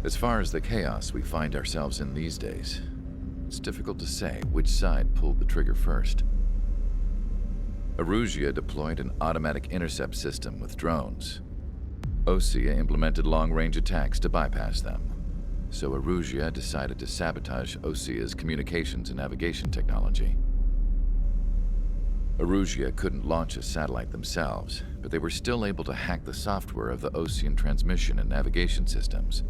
As far as the chaos we find ourselves in these days, it's difficult to say which side pulled the trigger first. Erusia deployed an automatic intercept system with drones. Osea implemented long-range attacks to bypass them. So Erusia decided to sabotage Osea's communications and navigation technology. Erusia couldn't launch a satellite themselves, but they were still able to hack the software of the Osean transmission and navigation systems.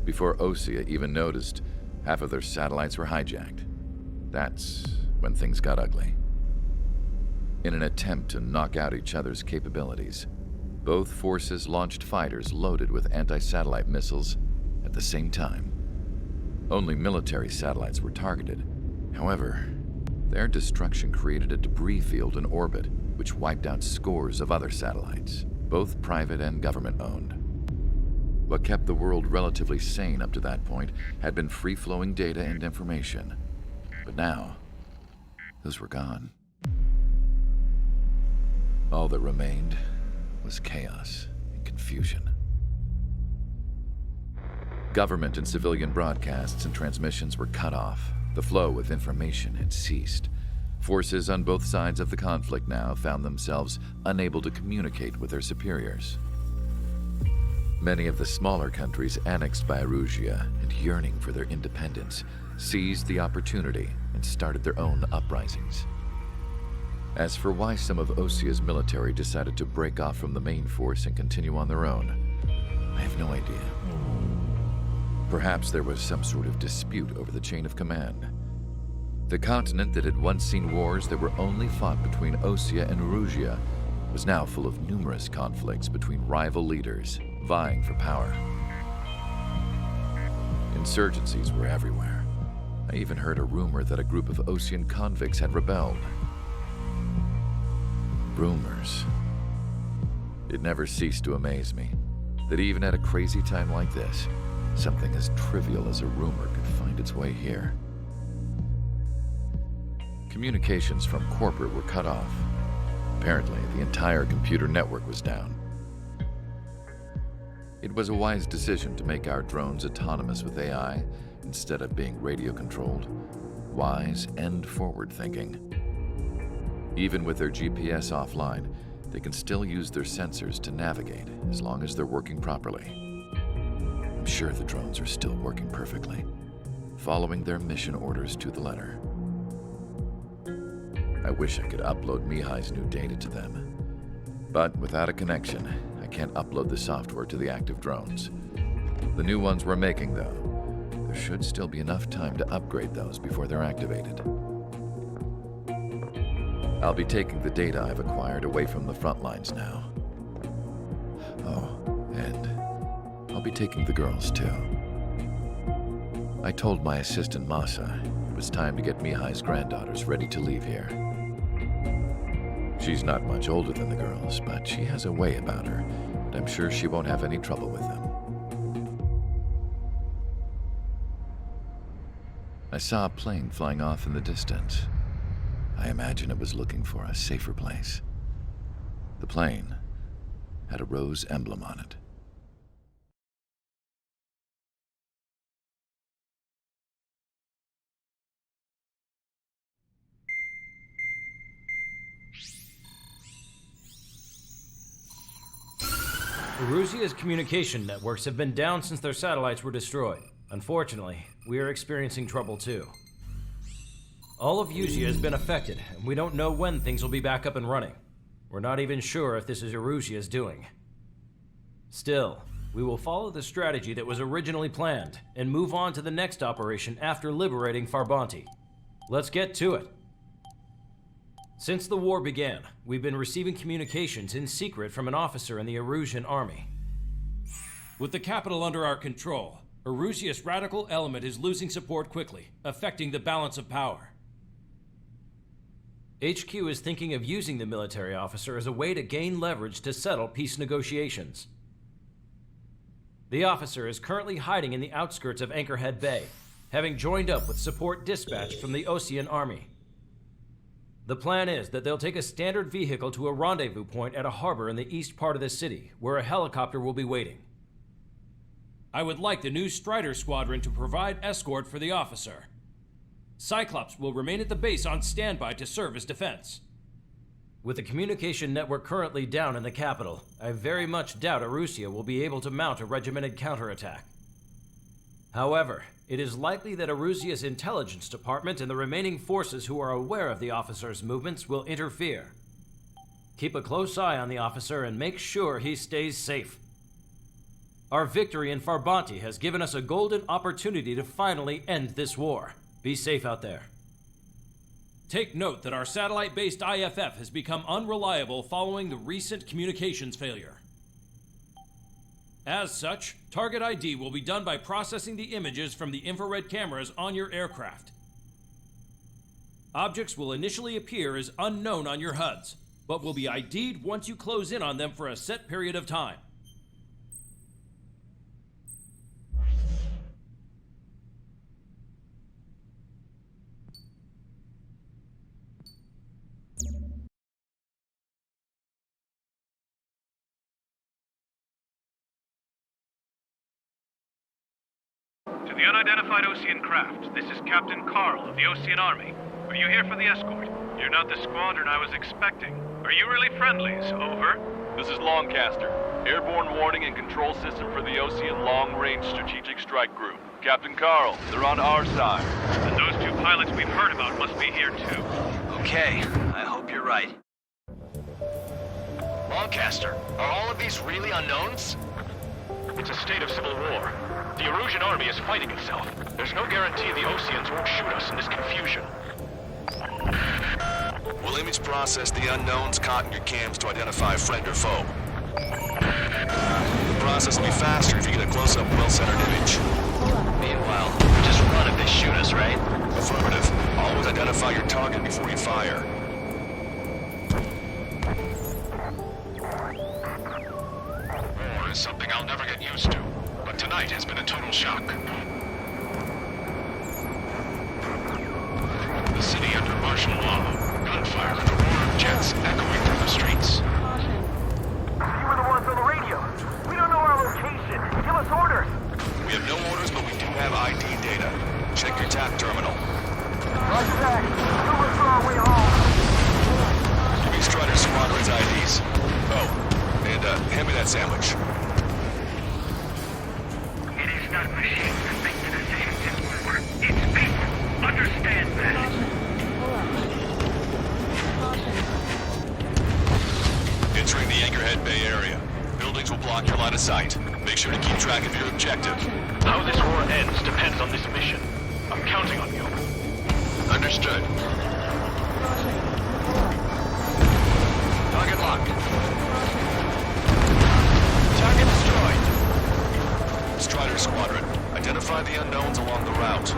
Before Osea even noticed, half of their satellites were hijacked. That's when things got ugly. In an attempt to knock out each other's capabilities, both forces launched fighters loaded with anti-satellite missiles at the same time. Only military satellites were targeted. However, their destruction created a debris field in orbit, which wiped out scores of other satellites, both private and government-owned. What kept the world relatively sane up to that point had been free-flowing data and information. But now, those were gone. All that remained was chaos and confusion. Government and civilian broadcasts and transmissions were cut off. The flow of information had ceased. Forces on both sides of the conflict now found themselves unable to communicate with their superiors. Many of the smaller countries annexed by Erusia and yearning for their independence seized the opportunity and started their own uprisings. As for why some of Osea's military decided to break off from the main force and continue on their own, I have no idea. Perhaps there was some sort of dispute over the chain of command. The continent that had once seen wars that were only fought between Osea and Erusia was now full of numerous conflicts between rival leaders vying for power. Insurgencies were everywhere. I even heard a rumor that a group of Osean convicts had rebelled. Rumors. It never ceased to amaze me that even at a crazy time like this, something as trivial as a rumor could find its way here. Communications from corporate were cut off. Apparently, the entire computer network was down. It was a wise decision to make our drones autonomous with AI instead of being radio-controlled. Wise and forward-thinking. Even with their GPS offline, they can still use their sensors to navigate as long as they're working properly. I'm sure the drones are still working perfectly, following their mission orders to the letter. I wish I could upload Mihai's new data to them. But without a connection, I can't upload the software to the active drones. The new ones we're making, though, there should still be enough time to upgrade those before they're activated. I'll be taking the data I've acquired away from the front lines now. Oh, and I'll be taking the girls, too. I told my assistant Masa it was time to get Mihai's granddaughters ready to leave here. She's not much older than the girls, but she has a way about her, and I'm sure she won't have any trouble with them. I saw a plane flying off in the distance. I imagine it was looking for a safer place. The plane had a rose emblem on it. Erusia's communication networks have been down since their satellites were destroyed. Unfortunately, we are experiencing trouble too. All of Erusia has been affected, and we don't know when things will be back up and running. We're not even sure if this is Erusia's doing. Still, we will follow the strategy that was originally planned and move on to the next operation after liberating Farbanti. Let's get to it. Since the war began, we've been receiving communications in secret from an officer in the Erusian army. With the capital under our control, Erusia's radical element is losing support quickly, affecting the balance of power. HQ is thinking of using the military officer as a way to gain leverage to settle peace negotiations. The officer is currently hiding in the outskirts of Anchorhead Bay, having joined up with support dispatched from the Osean army. The plan is that they'll take a standard vehicle to a rendezvous point at a harbor in the east part of the city, where a helicopter will be waiting. I would like the new Strider Squadron to provide escort for the officer. Cyclops will remain at the base on standby to serve as defense. With the communication network currently down in the capital, I very much doubt Erusia will be able to mount a regimented counterattack. However, it is likely that Erusia's intelligence department and the remaining forces who are aware of the officer's movements will interfere. Keep a close eye on the officer and make sure he stays safe. Our victory in Farbanti has given us a golden opportunity to finally end this war. Be safe out there. Take note that our satellite-based IFF has become unreliable following the recent communications failure. As such, target ID will be done by processing the images from the infrared cameras on your aircraft. Objects will initially appear as unknown on your HUDs, but will be ID'd once you close in on them for a set period of time. To the unidentified Osean craft, this is Captain Carl of the Osean Army. Are you here for the escort? You're not the squadron I was expecting. Are you really friendlies? Over. This is Longcaster. Airborne warning and control system for the Osean Long-Range Strategic Strike Group. Captain Carl, they're on our side. And those two pilots we've heard about must be here too. Okay, I hope you're right. Longcaster, are all of these really unknowns? It's a state of civil war. The Erusian army is fighting itself. There's no guarantee the Oseans won't shoot us in this confusion. We'll image process the unknowns caught in your cams to identify friend or foe. The process will be faster if you get a close-up, well-centered image. Meanwhile, just run if they shoot us, right? Affirmative. Always identify your target before you fire. War is something I'll never get used to, but tonight has been a total shock. The city under martial law, gunfire and the roar of jets echoing through the streets. You were the ones on the radio. We don't know our location. Give us orders. We have no orders, but we do have ID data. Check your TAC terminal. Roger that. Move us on our way home. Give me Strider Squadron's IDs. Oh, and hand me that sandwich. It is not machines that make the decisions in war. It's people. Understand that. Entering the Anchorhead Bay area. Buildings will block your line of sight. Make sure to keep track of your objective. How this war ends depends on this mission. I'm counting on you. Understood. Target locked. Target destroyed. Strider Squadron, identify the unknowns along the route.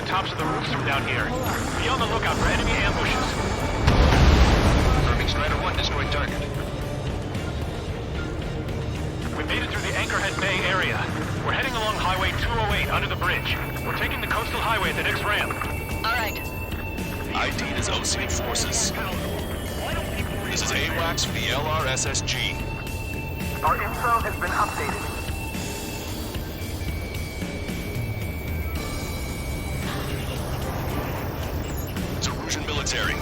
Tops of the roofs from down here. Be on the lookout for enemy ambushes. Confirming Strider 1 destroyed target. We made it through the Anchorhead Bay area. We're heading along Highway 208 under the bridge. We're taking the coastal highway at the next ramp. All right. ID is Osean forces. This is AWACS for the LRSSG. Our info has been updated. Military.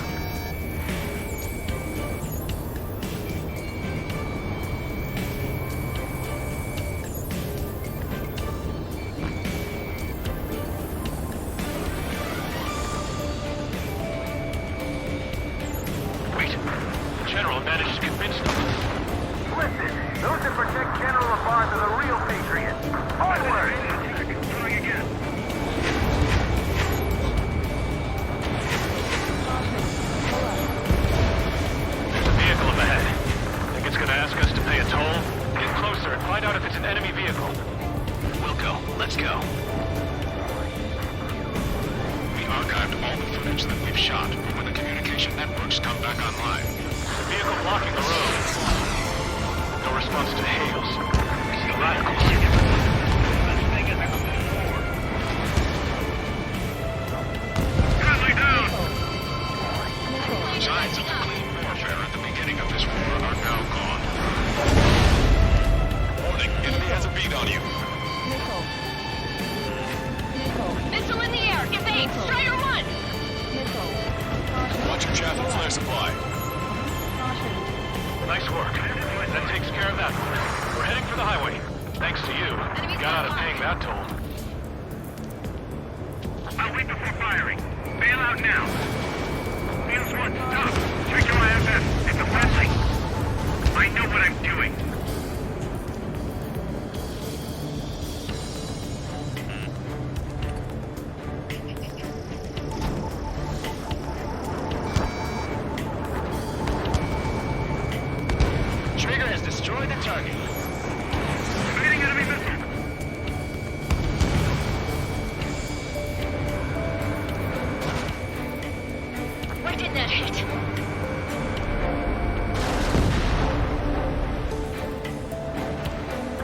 Wait, the General managed to convince them. Listen, those that protect General LaFarge are the enemy vehicle. We'll go. Let's go. We archived all the footage that we've shot for when the communication networks come back online. The vehicle blocking the road. No response to hails. It's the radicals. Friendly down! Signs of the clean warfare at the beginning of this war are now gone. Warning, enemy has a beat on you. Missile in the air! Give aim! Strider 1! Watch your chaff and flare supply. Nice work. That takes care of that one. We're heading for the highway. Thanks to you. You got out of paying that toll. I'll wait before firing. Bail out now. Fields 1, stop. Check your IFF. It's a friendly. I know what I'm doing. Trigger has destroyed the target. Evading enemy missile. Where did that hit?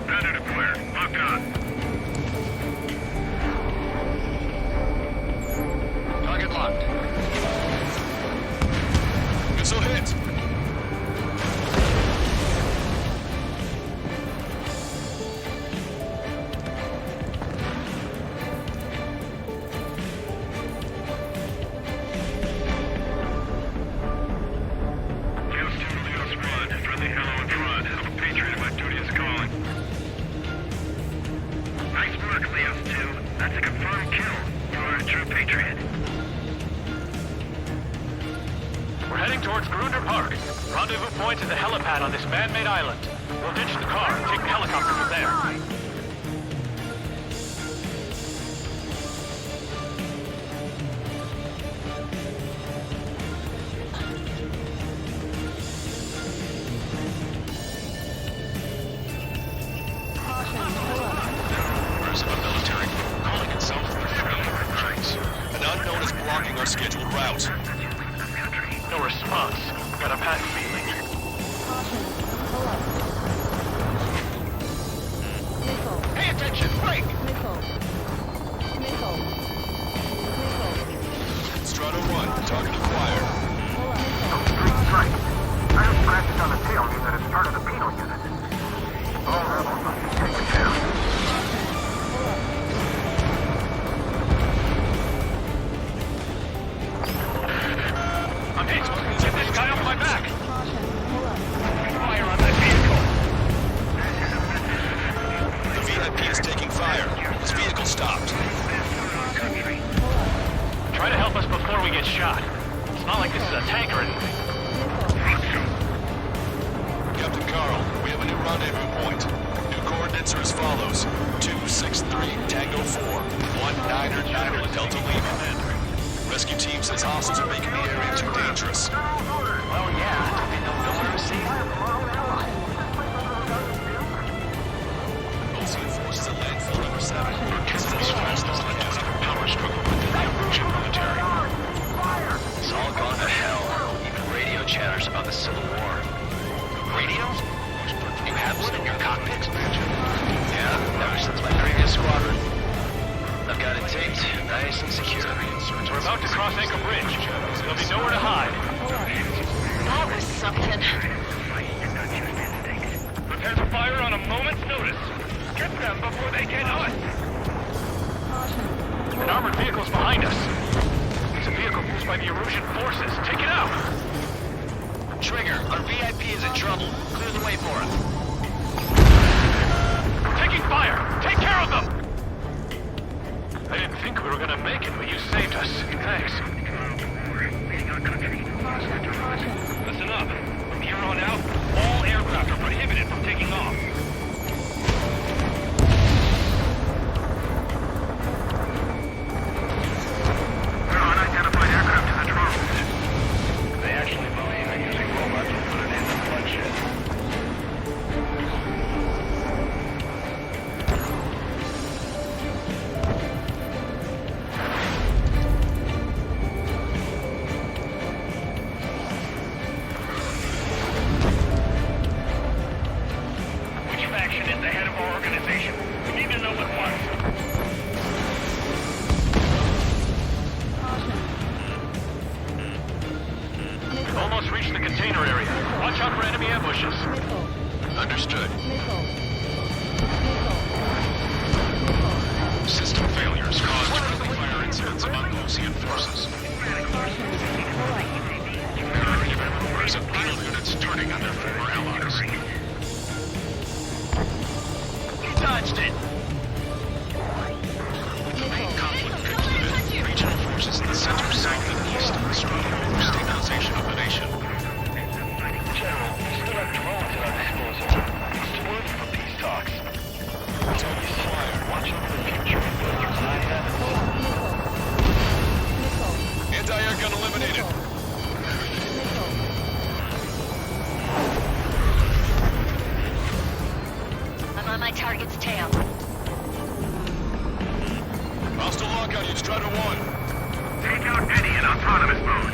Predator deployer. Lock on. Target locked. Missile hit. Fields 2 to Leo's front. Friendly hallowed front. I'm a patriot. My duty is calling. Nice work, Leo's 2. That's a confirmed kill. You are a true patriot. We're heading towards Grunder Park. Rendezvous point is the helipad on this man-made island. We'll ditch the car and take the helicopter from there. Members of a military group calling itself the Free Retreats. An unknown is blocking our scheduled route. No response. Got a bad feeling. Pay attention! Break! Strata 1, target acquired. Green strike. Iron scratches on the tail mean that it's part of the penal unit. All rebels must be taken down. I'm hit. Get this guy off my back. Fire on that vehicle. The VIP is taking fire. His vehicle stopped. Try to help us before we get shot. It's not like this is a tank or anything. Captain Carl, we have a new rendezvous point. New coordinates are as follows. 263 Tango 4, 1999 Delta Lima. Rescue team says hostiles are making the area too dangerous. Well, yeah. They don't know where to see. Ocean forces at landfill number 7. Participants stressed as led to another power struggle within the Erusian military. It's all gone to hell. Even radio chatters about the Civil War. Radio? You have one in your cockpit? Yeah, ever since my previous squadron. I've got it taped, nice and secure. We're about to cross Anchor Bridge. There'll be nowhere to hide. That was something. Prepare to fire on a moment's notice. Get them before they get us. An armored vehicle's behind us. It's a vehicle used by the Erusian forces. Take it out. Trigger, our VIP is in trouble. Clear the way for him. We're taking fire. Take care of them. I didn't think we were gonna make it, but you saved us. Thanks. Listen up. From here on out, all aircraft are prohibited from taking off. There are unidentified aircraft in the drone. They actually believe in using robots to put an end to bloodshed. Hostile lock on you, Strider 1. Take out Eddie in autonomous mode.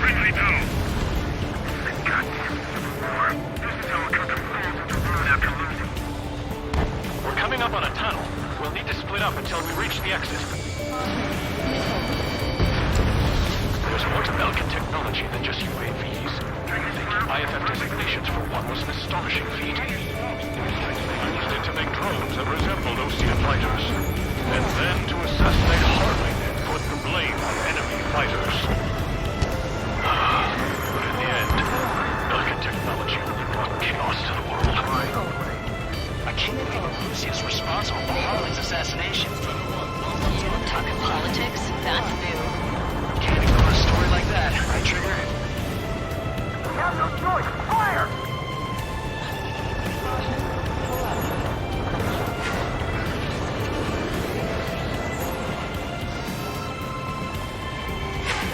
Friendly no. Goddamn Civil War. This is how a country falls into ruin after losing. We're coming up on a tunnel. We'll need to split up until we reach the exit. There's more to Belkin technology than just UAVs. Thinking IFF designations for one was an astonishing feat. I used it to make drones that resembled Osean fighters. And then to assassinate Harling and put the blame on enemy fighters. But in the end, Belkin technology only brought chaos to the world. I can't believe Lucy is responsible for Harling's assassination. Talking politics? That's new. Can't ignore a story like that, right, Trigger? We have no choice. Fire!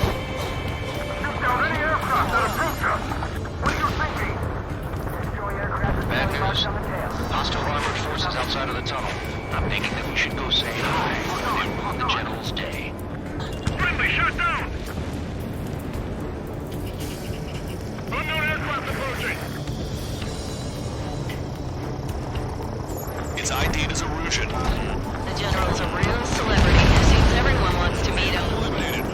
Shoot down any aircraft that approach us. What are you thinking? Destroy aircraft and Bad fire news. on the tail. Hostile armored forces outside of the tunnel. I'm thinking that we should go say hi. They ruined the General's day. Friendly, shot down! Unknown aircraft approaching! It's ID'd as a Russian. The General's a real celebrity. Seems everyone wants to meet him. Eliminated.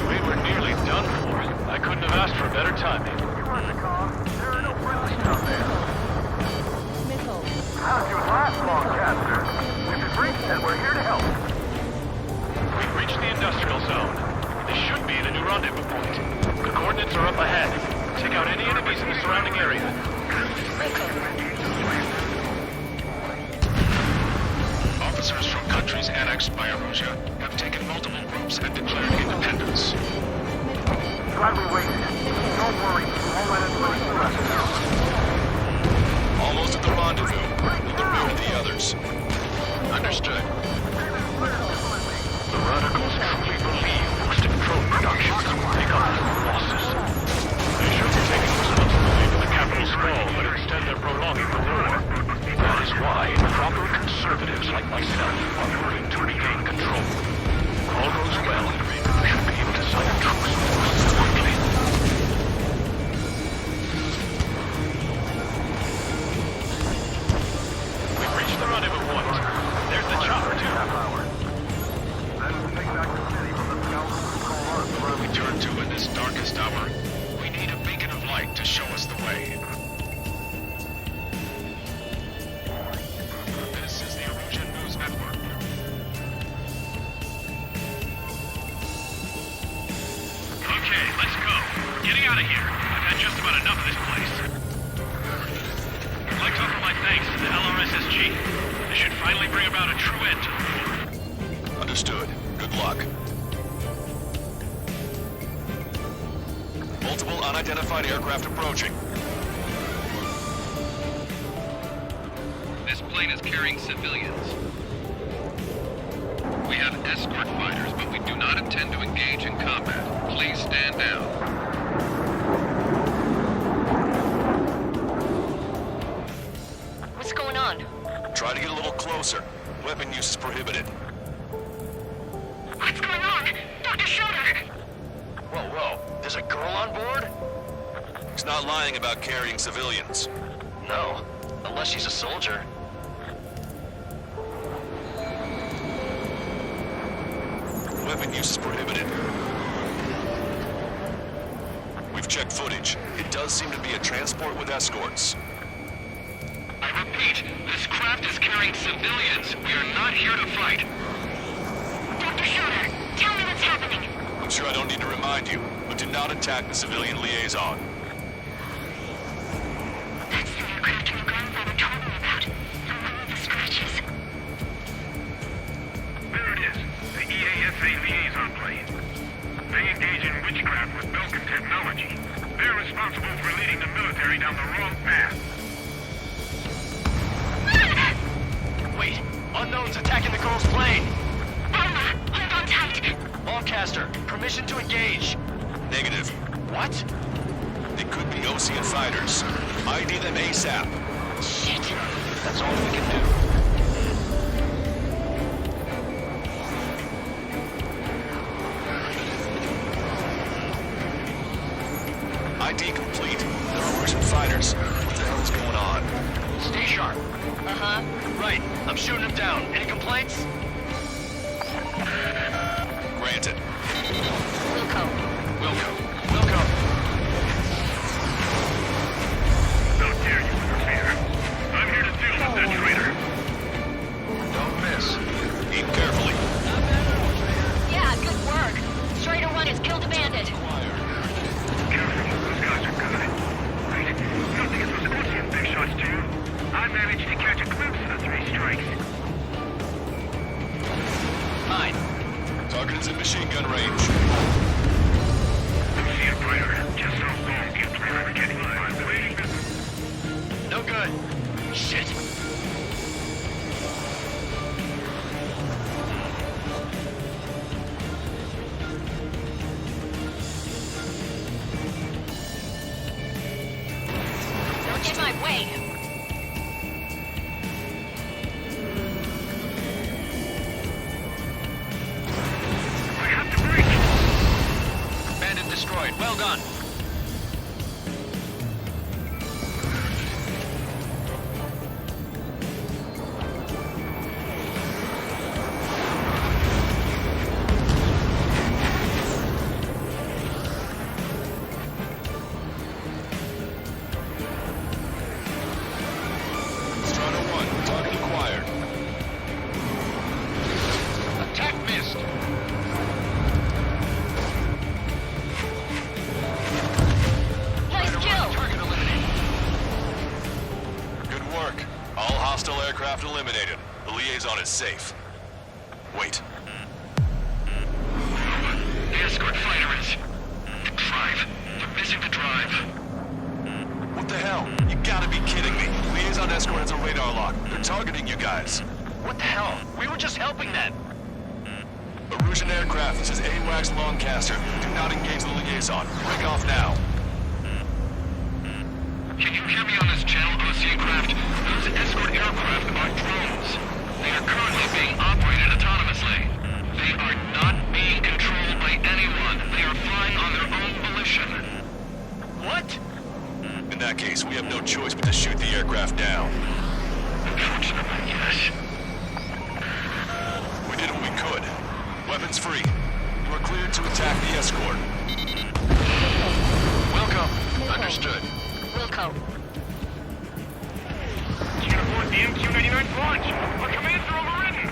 We were nearly done for. I couldn't have asked for better timing. You heard the call. There are no friendlies out there. How's your last broadcaster? If it breaks, then we're here to help. We've reached the industrial zone. This should be the new rendezvous point. The coordinates are up ahead. Take out any enemies in the surrounding area. Officers from countries annexed by Erosia have taken multiple groups and declared independence. Glad we waited. Don't worry. All that information left now. Almost at the rendezvous. In the rear of the others. Understood. The radicals truly believe boosting drone productions will make up for losses. They should be taking responsibility for the capital's fall, but instead they're prolonging the war. That is why proper conservatives like myself are moving to regain control. All goes well, we should be able to sign a truce forces quickly. We've reached the rendezvous point. There's the chopper, too. Then we'll take back the city from the scoundrels who call us the We turn to in this darkest hour. We need a beacon of light to show us the way. This is the Erosion News Network. Okay, let's go. Getting out of here. I've had just about enough of this place. I'd like to offer my thanks to the LRSSG. This should finally bring about a true end to the war. Understood. Good luck. Multiple unidentified aircraft approaching. This plane is carrying civilians. We have escort fighters, but we do not intend to engage in combat. Please stand down. What's going on? Try to get a little closer. Weapon use is prohibited. What's going on? Dr. Schroeder! Whoa, whoa. There's a girl on board? He's not lying about carrying civilians. No. Unless she's a soldier. Weapon use is prohibited. We've checked footage. It does seem to be a transport with escorts. I repeat, this craft is carrying civilians. We are not here to fight. Dr. Schroeder, tell me what's happening. I'm sure I don't need to remind you, but do not attack the civilian liaison. That's the aircraft your grandfather told me about. The one with the scratches. There it is. The EASA liaison plane. They engage in witchcraft with Belkin technology. They're responsible for leading the military down the wrong path. Wait. Unknown's attacking the girl's plane. Alma, hold on tight. Ballcaster, permission to engage. Negative. What? They could be Ocean fighters. ID them ASAP. Shit. That's all we can do. ID complete. They're Russian fighters. What the hell is going on? Stay sharp. Uh-huh. Right. I'm shooting them down. Any complaints? Granted. Wilco. Wilco. Wilco. How dare you interfere? I'm here to deal with that traitor. Don't miss. Aim carefully. Yeah, good work. Strider 1 has killed a bandit. Careful, those guys are good. Right? Don't think it was Ocean big shots too. I managed to catch a glimpse of the 3 strikes. Mine. Target is in machine gun range. See it, Brighter. Just how long can Brighter get by? No good. Shit. Don't get in my way. I have to break. Bandit destroyed. Well done. Strider 1, target acquired. Attack missed. Nice kill. Target eliminated. Good work. All hostile aircraft eliminated. The liaison is safe. Wait. The escort fighter is... The drive. They're missing the drive. What the hell? You gotta be kidding me. Liaison escort has a radar lock. They're targeting you guys. What the hell? We were just helping them. A Russian aircraft. This is AWACS Lancaster. Do not engage the liaison. Break off now. Can you hear me on this channel, OC craft? Those escort aircraft are drones. They are currently being operated autonomously. They are not being controlled by anyone. They are flying on their own volition. What? In that case, we have no choice but to shoot the aircraft down. Unfortunately, yes. We did what we could. Weapons free. You are cleared to attack the escort. Welcome. Understood. Wilco. Can't afford the MQ-99 launch. Our commands are overridden.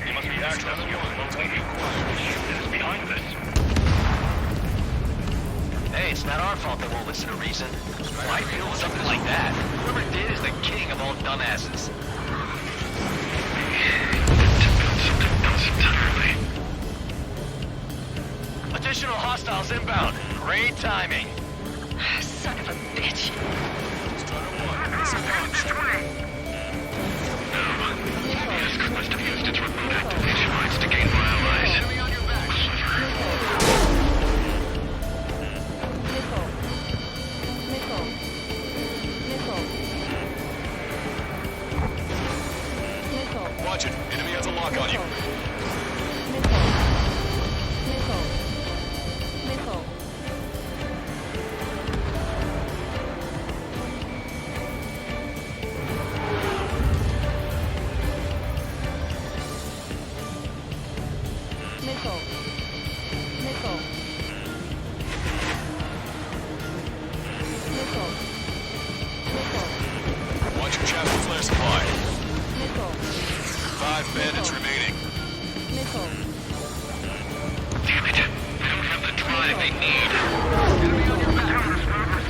They must be accessing your remotely acquired ship that is behind this. Hey, it's not our fault they won't listen to reason. Why build something like that? Whoever did is the king of all dumbasses. To build something else entirely. Additional hostiles inbound. Great timing. Son of a bitch. Escort must have used its remote activation rights to gain our allies. Watch it. Enemy has a lock on you. Watch your chassis flare supply. 5 bandits remaining. Damn it. They don't have the drive they need. Enemy on your back.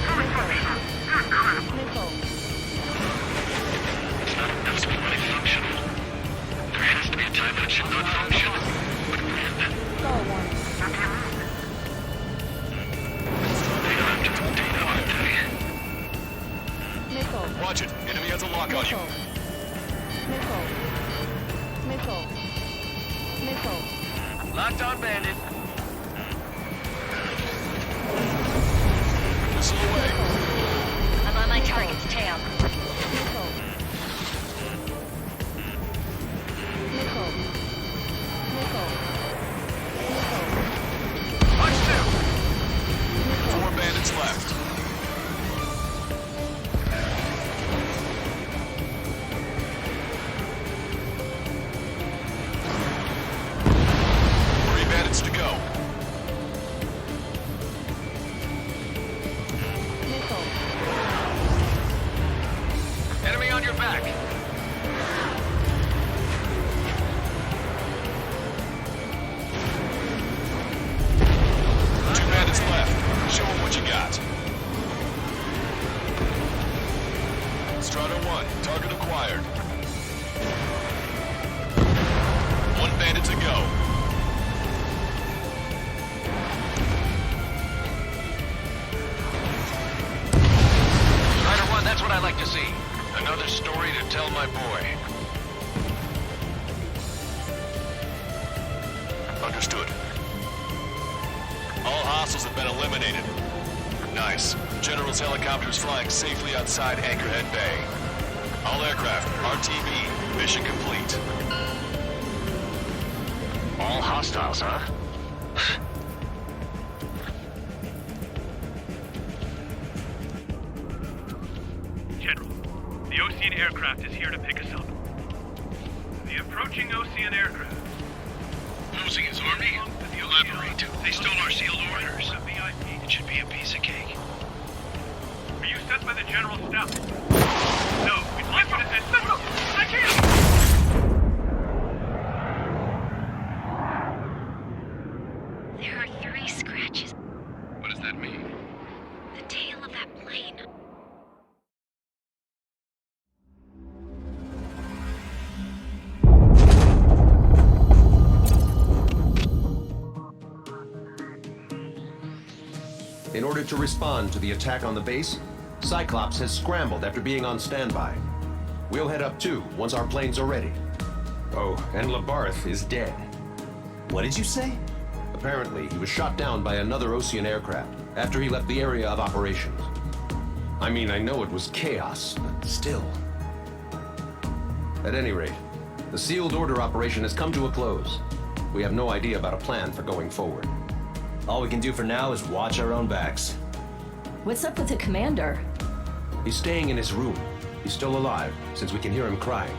Fully functional. Good crap. It's not enough to be really functional. There has to be a time when it should not function. But when? They have to put data on it. Watch it. Enemy has a lock on you. Locked on bandit. Missile away. I'm on my target's tail. Punch 2. 4 bandits left. To go. Enemy on your back. Two bandits left. Show them what you got. Strider 1, target acquired. 1 bandit to go. That's what I like to see. Another story to tell my boy. Understood. All hostiles have been eliminated. Nice. General's helicopter is flying safely outside Anchorhead Bay. All aircraft, RTB, mission complete. All hostiles, huh? General, the Ocean aircraft is here to pick us up. The approaching Ocean aircraft. Losing his army? Elaborate. They stole our sealed orders. It should be a piece of cake. Are you sent by the General's staff? No, it's my citizen. No, I can't! There are 3 scratches. What does that mean? The tail of that plane. In order to respond to the attack on the base, Cyclops has scrambled after being on standby. We'll head up too, once our planes are ready. Oh, and Labarth is dead. What did you say? Apparently, he was shot down by another Ocean aircraft after he left the area of operations. I mean, I know it was chaos, but still. At any rate, the sealed order operation has come to a close. We have no idea about a plan for going forward. All we can do for now is watch our own backs. What's up with the commander? He's staying in his room. He's still alive, since we can hear him crying.